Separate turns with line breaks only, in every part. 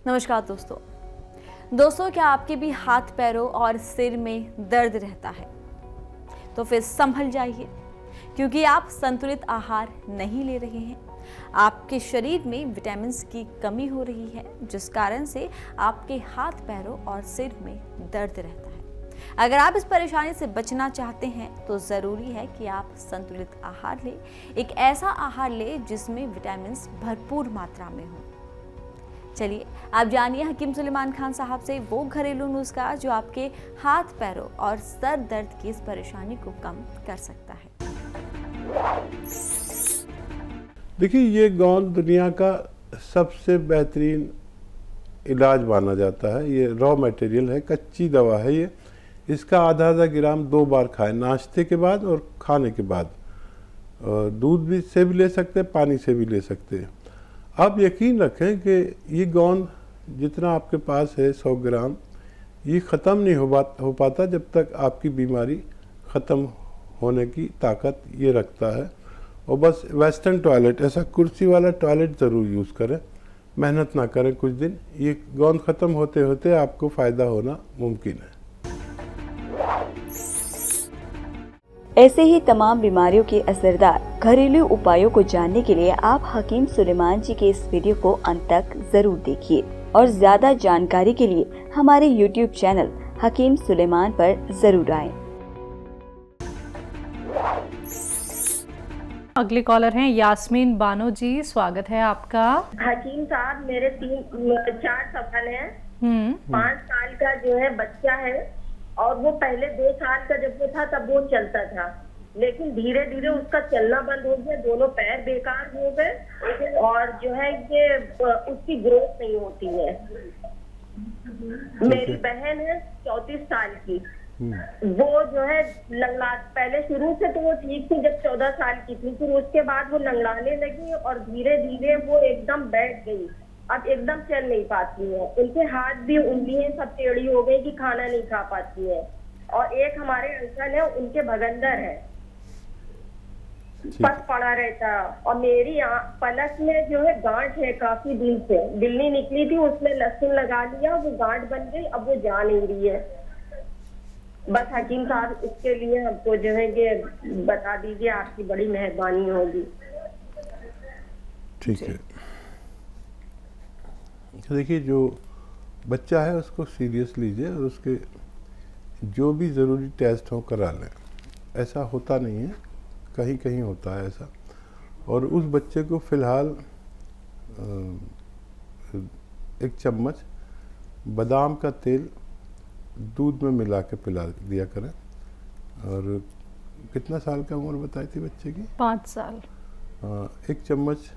नमस्कार दोस्तों क्या आपके भी हाथ पैरों और सिर में दर्द रहता है? तो फिर संभल जाइए, क्योंकि आप संतुलित आहार नहीं ले रहे हैं। आपके शरीर में विटामिन की कमी हो रही है, जिस कारण से आपके हाथ पैरों और सिर में दर्द रहता है। अगर आप इस परेशानी से बचना चाहते हैं तो ज़रूरी है कि आप संतुलित आहार लें। एक ऐसा आहार लें जिसमें विटामिन भरपूर मात्रा में हो। चलिए आप जानिए हकीम सुलेमान खान साहब से वो घरेलू नुस्खा जो आपके हाथ पैरों और सर दर्द की इस परेशानी को कम कर सकता है।
देखिए, ये गोंद दुनिया का सबसे बेहतरीन इलाज माना जाता है। ये रॉ मटेरियल है, कच्ची दवा है ये। इसका आधा आधा ग्राम 2 बार खाएं, नाश्ते के बाद और खाने के बाद। दूध भी से भी ले सकते हैं, पानी से भी ले सकते हैं। आप यकीन रखें कि ये गोंद जितना आपके पास है 100 ग्राम, ये ख़त्म नहीं हो पाता जब तक आपकी बीमारी ख़त्म होने की ताकत ये रखता है। और बस वेस्टर्न टॉयलेट, ऐसा कुर्सी वाला टॉयलेट ज़रूर यूज़ करें, मेहनत ना करें कुछ दिन। ये गोंद ख़त्म होते होते आपको फ़ायदा होना मुमकिन है।
ऐसे ही तमाम बीमारियों के असरदार घरेलू उपायों को जानने के लिए आप हकीम सुलेमान जी के इस वीडियो को अंत तक जरूर देखिए और ज्यादा जानकारी के लिए हमारे YouTube चैनल हकीम सुलेमान पर जरूर आएं।
अगले कॉलर हैं यास्मीन बानो जी, स्वागत है आपका।
हकीम साहब, मेरे 4 सवाल हैं। 5 साल का जो है बच्चा है और वो पहले 2 साल का जब वो था तब वो चलता था, लेकिन धीरे धीरे उसका चलना बंद हो गया, दोनों पैर बेकार हो गए और जो है ये उसकी ग्रोथ नहीं होती है। मेरी बहन है 34 साल की, वो जो है लंगड़ा, पहले शुरू से तो वो ठीक थी जब 14 साल की थी, फिर उसके बाद वो लंगड़ाने लगी और धीरे धीरे वो एकदम बैठ गई। अब एकदम चल नहीं पाती है, उनके हाथ भी, उंगलियां सब टेढ़ी हो गई कि खाना नहीं खा पाती है। और एक हमारे अंकल है, उनके भगंदर है, पस पड़ा रहता है। और मेरी पलक में जो है गांठ है, काफी दिन से बिल्ली निकली थी, उसमें लहसुन लगा लिया, वो गांठ बन गई, अब वो जा नहीं रही है। बस हकीम साहब इसके लिए हमको जो है ये बता दीजिए, आपकी बड़ी मेहरबानी होगी।
ठीक है। देखिए, जो बच्चा है उसको सीरियस लीजिए और उसके जो भी ज़रूरी टेस्ट हो करा लें। ऐसा होता नहीं है, कहीं कहीं होता है ऐसा। और उस बच्चे को फ़िलहाल 1 चम्मच बादाम का तेल दूध में मिला के पिला दिया करें। और कितना साल का उम्र बताई थी बच्चे की?
5 साल।
1 चम्मच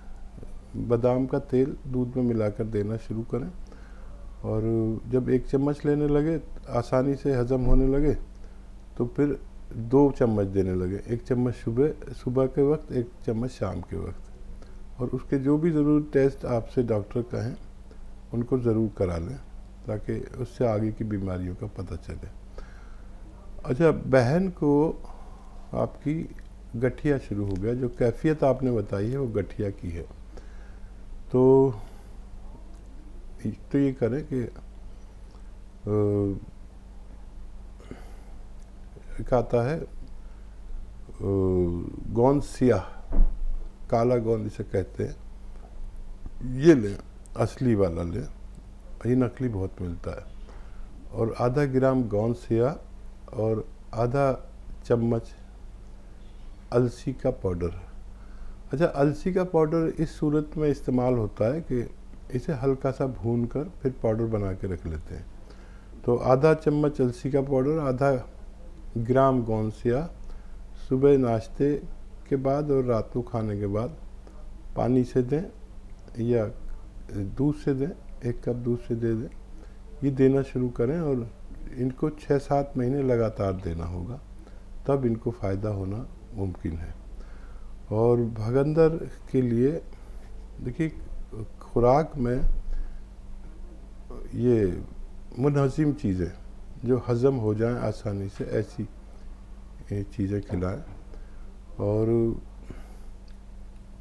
बादाम का तेल दूध में मिलाकर देना शुरू करें। और जब 1 चम्मच लेने लगे, आसानी से हजम होने लगे, तो फिर 2 चम्मच देने लगे। 1 चम्मच सुबह के वक्त, 1 चम्मच शाम के वक्त। और उसके जो भी ज़रूरी टेस्ट आपसे डॉक्टर कहें उनको ज़रूर करा लें, ताकि उससे आगे की बीमारियों का पता चले। अच्छा, बहन को आपकी गठिया शुरू हो गया, जो कैफियत आपने बताई है वो गठिया की है। तो ये करें कि एक आता है गोंद सियाह, काला गोंद जिसे कहते हैं, ये लें, असली वाला लें, ये नकली बहुत मिलता है। और आधा ग्राम गोंद सियाह और आधा चम्मच अलसी का पाउडर। अच्छा, अलसी का पाउडर इस सूरत में इस्तेमाल होता है कि इसे हल्का सा भून कर फिर पाउडर बना के रख लेते हैं। तो आधा चम्मच अलसी का पाउडर, आधा ग्राम गोंद सियाह सुबह नाश्ते के बाद और रात को खाने के बाद पानी से दें या दूध से दें, 1 कप दूध से दे दें। ये देना शुरू करें और इनको 6-7 महीने लगातार देना होगा, तब इनको फ़ायदा होना मुमकिन है। और भगंदर के लिए देखिए, खुराक में ये मुनहज़िम चीज़ें जो हज़म हो जाएं आसानी से, ऐसी चीज़ें खिलाएं। और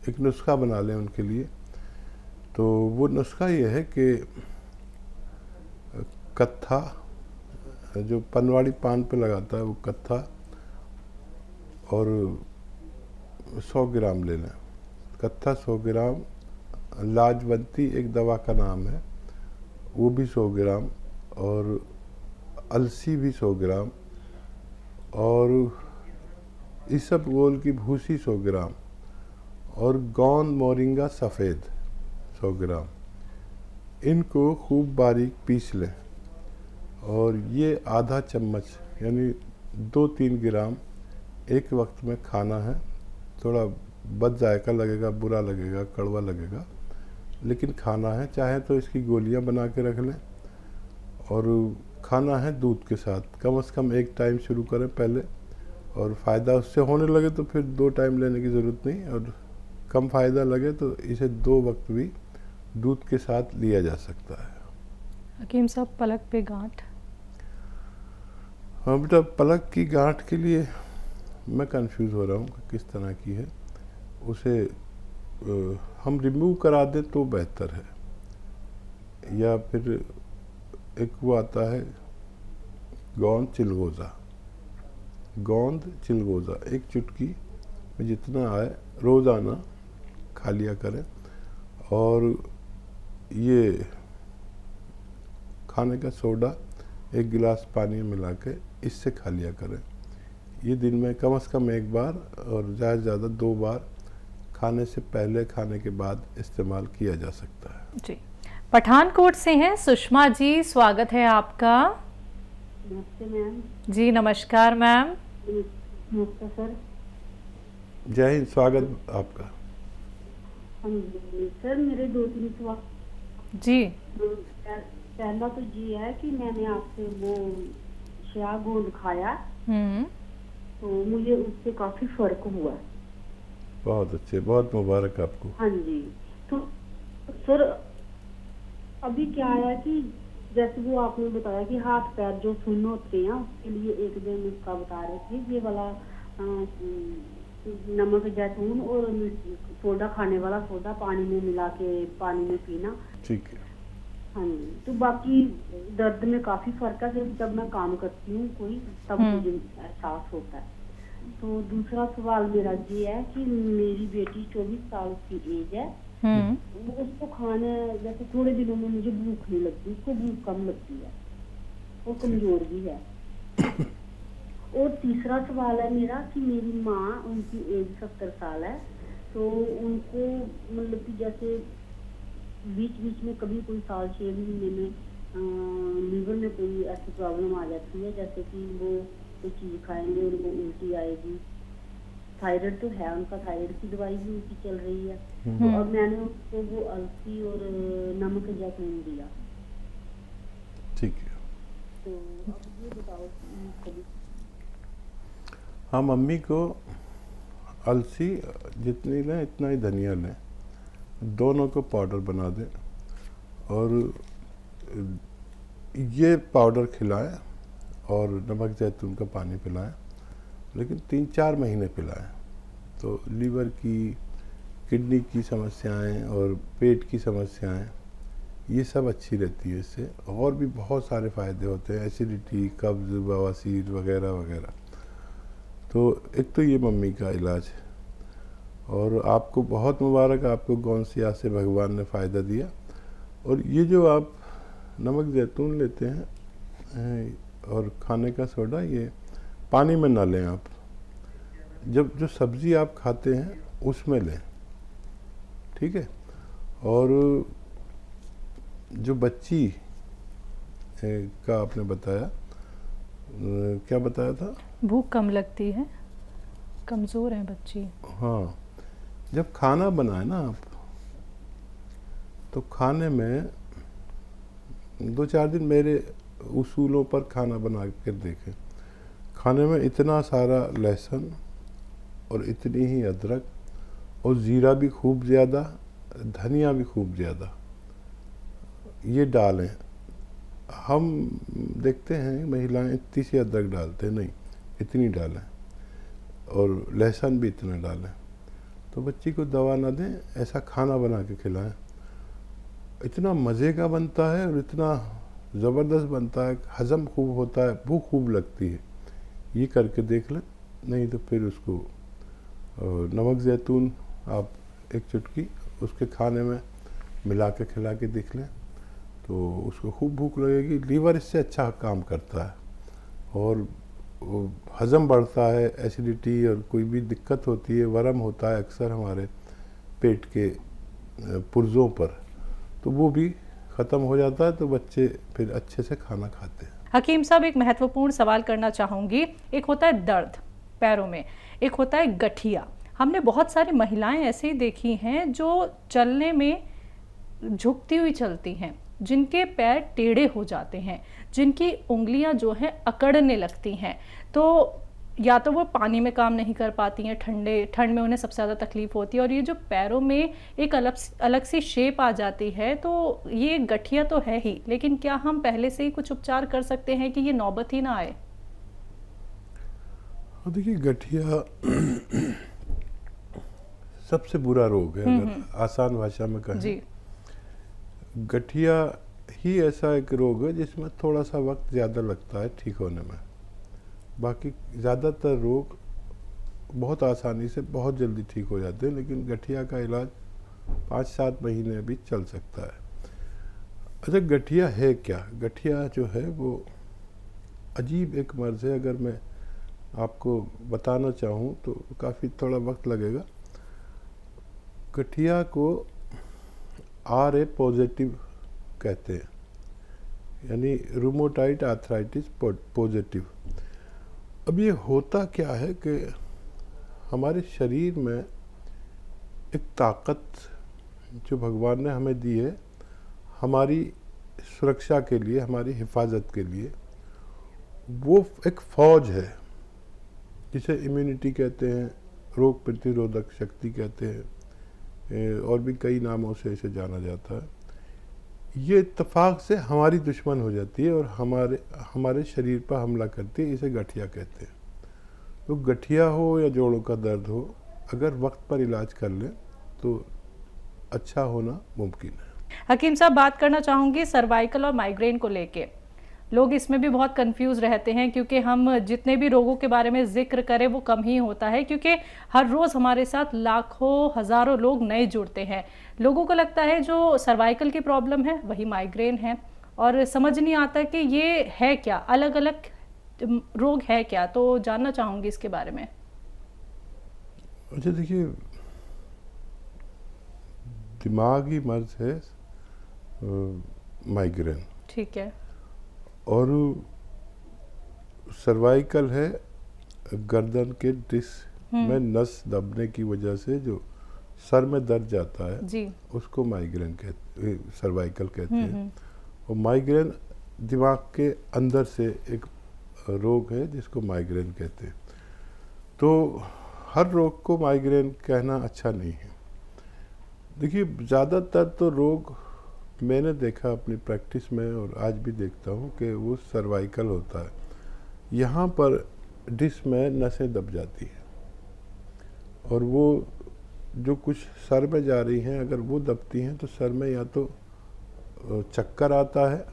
एक नुस्खा बना लें उनके लिए। तो वो नुस्खा ये है कि कत्था, जो पनवाड़ी पान पे लगाता है वो कत्था, और 100 ग्राम ले लें। कत्था 100 ग्राम, लाजवंती एक दवा का नाम है वो भी 100 ग्राम, और अलसी भी 100 ग्राम, और इसबगोल की भूसी 100 ग्राम, और गोंद मोरिंगा सफ़ेद 100 ग्राम। इनको खूब बारीक पीस लें, और ये आधा चम्मच यानी 2-3 ग्राम एक वक्त में खाना है। थोड़ा बद जायका लगेगा, बुरा लगेगा, कड़वा लगेगा, लेकिन खाना है। चाहे तो इसकी गोलियां बना के रख लें, और खाना है दूध के साथ। कम से कम एक टाइम शुरू करें पहले, और फ़ायदा उससे होने लगे तो फिर 2 टाइम लेने की ज़रूरत नहीं, और कम फ़ायदा लगे तो इसे 2 वक्त भी दूध के साथ लिया जा सकता है।
हकीम साहब, पलक पे गांठ।
हाँ बेटा, पलक की गांठ के लिए मैं कंफ्यूज हो रहा हूँ कि किस तरह की है। उसे हम रिमूव करा दें तो बेहतर है, या फिर एक वो आता है गोंद चिलगोज़ा। गोंद चिलगोज़ा एक चुटकी में जितना आए रोज़ाना खा लिया करें, और ये खाने का सोडा 1 गिलास पानी में मिला के इससे खा लिया करें। ये दिन में कम से कम 1 बार, और ज़्यादा से ज़्यादा 2 बार खाने से पहले, खाने के बाद इस्तेमाल किया जा सकता है।
जी, पठानकोट से हैं सुषमा जी, स्वागत है आपका।
नमस्ते मैम।
जी नमस्कार मैम।
नमस्ते सर।
जय हिंद, स्वागत आपका।
सर मेरे 2-3 सवाल।
जी।
पहला तो ये है कि मैंने आपसे वो शाह गोंद खाया, तो मुझे उससे काफी फर्क हुआ।
बहुत अच्छे, बहुत मुबारक आपको।
हाँ जी। तो सर अभी क्या है कि जैसे वो आपने बताया कि हाथ पैर जो सुन्न होते हैं उसके लिए एक दिन उसका बता रहे थे, ये वाला नमक जैतून और सोडा, खाने वाला सोडा पानी में मिला के पानी में पीना।
ठीक है।
हाँ जी। तो बाकी दर्द में काफी फर्क है, सिर्फ जब मैं काम करती हूँ कोई तब मुझे एहसास होता है। तो दूसरा सवाल मेरा ये है कि मेरी बेटी 24 साल की एज है, उसको खाने जैसे थोड़े दिनों में मुझे भूख नहीं लगती, उसको भूख कम लगती है, वो कमजोर भी है। और तीसरा सवाल है मेरा कि मेरी माँ, उनकी एज 70 साल है, तो उनको मतलब कि जैसे बीच बीच में कभी कोई साल 6 महीने में लीवर में कोई ऐसी प्रॉब्लम आ जाती है, जैसे कि वो कोई चीज़ खाएंगे उनको उल्टी आएगी। थायराइड तो है उनका, थायराइड की दवाई भी उनकी चल रही है। तो अब मैंने उसको वो अलसी और नमक जैतून दिया।
ठीक है।
तो अब ये बताओ कभी।
हाँ, मम्मी को अलसी जितनी लें इतना ही धनिया लें, दोनों को पाउडर बना दें, और ये पाउडर खिलाएं और नमक जैतून का पानी पिलाएं, लेकिन 3-4 महीने पिलाएं। तो लीवर की, किडनी की समस्याएं और पेट की समस्याएं ये सब अच्छी रहती है इससे। और भी बहुत सारे फ़ायदे होते हैं, एसिडिटी, कब्ज़, बवासीर वगैरह वगैरह। तो एक तो ये मम्मी का इलाज है, और आपको बहुत मुबारक, आपको गौनसिया से भगवान ने फ़ायदा दिया। और ये जो आप नमक जैतून लेते हैं और खाने का सोडा, ये पानी में ना लें आप, जब जो सब्ज़ी आप खाते हैं उसमें लें, ठीक है। और जो बच्ची का आपने बताया, क्या बताया था?
भूख कम लगती है, कमज़ोर है बच्ची।
हाँ, जब खाना बनाए ना आप, तो खाने में 2-4 दिन मेरे उसूलों पर खाना बना कर देखें। खाने में इतना सारा लहसुन और इतनी ही अदरक, और ज़ीरा भी खूब ज़्यादा, धनिया भी खूब ज़्यादा, ये डालें। हम देखते हैं महिलाएं इतनी सी अदरक डालते हैं, नहीं, इतनी डालें, और लहसुन भी इतना डालें। तो बच्ची को दवा ना दें, ऐसा खाना बना के खिलाएं। इतना मज़े का बनता है और इतना ज़बरदस्त बनता है, हज़म खूब होता है, भूख खूब लगती है। ये करके देख लें। नहीं तो फिर उसको नमक ज़ैतून आप एक चुटकी उसके खाने में मिला के खिला के देख लें तो उसको खूब भूख लगेगी। लीवर इससे अच्छा काम करता है और हज़म बढ़ता है। एसिडिटी और कोई भी दिक्कत होती है, वरम होता है अक्सर हमारे पेट के पुर्ज़ों पर, तो वो भी ख़त्म हो जाता है। तो बच्चे फिर अच्छे से खाना खाते हैं।
हकीम साहब, एक महत्वपूर्ण सवाल करना चाहूँगी। एक होता है दर्द पैरों में, एक होता है गठिया। हमने बहुत सारी महिलाएं ऐसे ही देखी हैं जो चलने में झुकती हुई चलती हैं, जिनके पैर टेढ़े हो जाते हैं, जिनकी उंगलियां जो हैं अकड़ने लगती हैं। तो या तो वो पानी में काम नहीं कर पाती हैं, ठंड में उन्हें सबसे ज़्यादा तकलीफ होती है, और ये जो पैरों में एक अलग सी शेप आ जाती है, तो ये गठिया तो है ही, लेकिन क्या हम पहले से ही कुछ उपचार कर सकते हैं कि ये नौबत ही ना आए?
देखिए, गठिया सबसे बुरा रोग है, अगर आसान भाषा में कहें।
जी।
गठिया ही ऐसा एक रोग है जिसमें थोड़ा सा वक्त ज़्यादा लगता है ठीक होने में। बाकी ज़्यादातर रोग बहुत आसानी से बहुत जल्दी ठीक हो जाते हैं, लेकिन गठिया का इलाज 5-7 महीने भी चल सकता है। अच्छा, गठिया है क्या? गठिया जो है वो अजीब एक मर्ज़ है। अगर मैं आपको बताना चाहूँ तो काफ़ी थोड़ा वक्त लगेगा। गठिया को RA पॉजिटिव कहते हैं, यानी रूमेटॉइड आर्थराइटिस पॉजिटिव। अब ये होता क्या है कि हमारे शरीर में एक ताकत जो भगवान ने हमें दी है हमारी सुरक्षा के लिए, हमारी हिफाजत के लिए, वो एक फ़ौज है जिसे इम्यूनिटी कहते हैं, रोग प्रतिरोधक शक्ति कहते हैं, और भी कई नामों से इसे जाना जाता है। ये इत्तेफाक से हमारी दुश्मन हो जाती है और हमारे शरीर पर हमला करती है। इसे गठिया कहते हैं। तो गठिया हो या जोड़ों का दर्द हो, अगर वक्त पर इलाज कर लें तो अच्छा होना मुमकिन है।
हकीम साहब, बात करना चाहूँगी सर्वाइकल और माइग्रेन को लेके। लोग इसमें भी बहुत कंफ्यूज रहते हैं, क्योंकि हम जितने भी रोगों के बारे में जिक्र करें वो कम ही होता है, क्योंकि हर रोज़ हमारे साथ लाखों हज़ारों लोग नए जुड़ते हैं। लोगों को लगता है जो सर्वाइकल की प्रॉब्लम है वही माइग्रेन है, और समझ नहीं आता कि ये है क्या, अलग अलग रोग है क्या। तो जानना चाहूँगी इसके बारे में।
अच्छा, देखिए, दिमागी मर्ज है माइग्रेन,
ठीक है,
और सर्वाइकल है गर्दन के डिस्क में नस दबने की वजह से जो सर में दर्द जाता है
जी,
उसको माइग्रेन कहते, सर्वाइकल कहते हैं। और माइग्रेन दिमाग के अंदर से एक रोग है जिसको माइग्रेन कहते हैं। तो हर रोग को माइग्रेन कहना अच्छा नहीं है। देखिए, ज़्यादातर तो रोग मैंने देखा अपनी प्रैक्टिस में और आज भी देखता हूँ कि वो सर्वाइकल होता है। यहाँ पर डिस्क में नसें दब जाती हैं और वो जो कुछ सर में जा रही हैं, अगर वो दबती हैं तो सर में या तो चक्कर आता है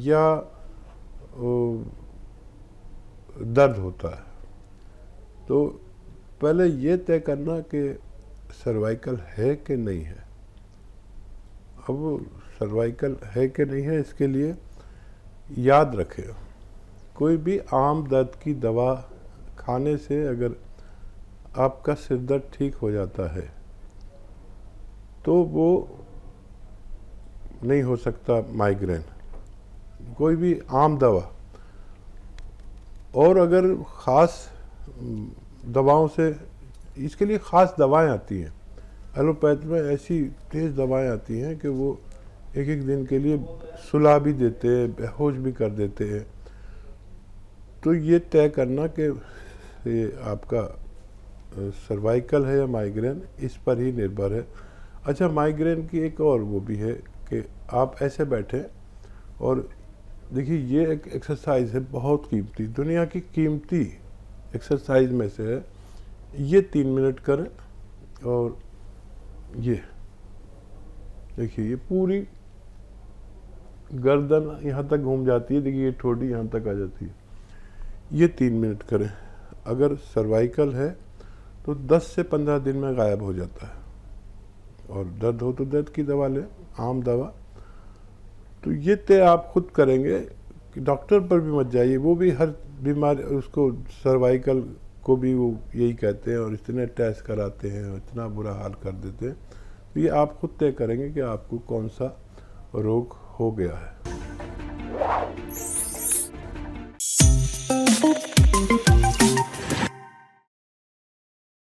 या दर्द होता है। तो पहले ये तय करना कि सर्वाइकल है कि नहीं है। अब सर्वाइकल है कि नहीं है, इसके लिए याद रखें, कोई भी आम दर्द की दवा खाने से अगर आपका सिर दर्द ठीक हो जाता है तो वो नहीं हो सकता माइग्रेन, कोई भी आम दवा। और अगर ख़ास दवाओं से, इसके लिए ख़ास दवाएं आती हैं। एलोपैथ में ऐसी तेज़ दवाएं आती हैं कि वो एक एक दिन के लिए सुला भी देते हैं, बेहोश भी कर देते हैं। तो ये तय करना कि ये आपका सर्वाइकल है या माइग्रेन, इस पर ही निर्भर है। अच्छा, माइग्रेन की एक और वो भी है कि आप ऐसे बैठे और देखिए, ये एक एक्सरसाइज है बहुत कीमती, दुनिया की कीमती एक्सरसाइज में से है। ये 3 मिनट करें और ये देखिए, ये पूरी गर्दन यहाँ तक घूम जाती है, देखिए ये ठोड़ी यहाँ तक आ जाती है। ये 3 मिनट करें। अगर सर्वाइकल है तो 10 से 15 दिन में गायब हो जाता है। और दर्द हो तो दर्द की दवा लें, आम दवा। तो ये तय आप खुद करेंगे कि डॉक्टर पर भी मत जाइए, वो भी हर बीमारी उसको सर्वाइकल को भी वो यही कहते हैं और इतने टेस्ट कराते हैं और इतना बुरा हाल कर देते हैं। तो ये आप खुद तय करेंगे कि आपको कौन सा रोग हो गया है।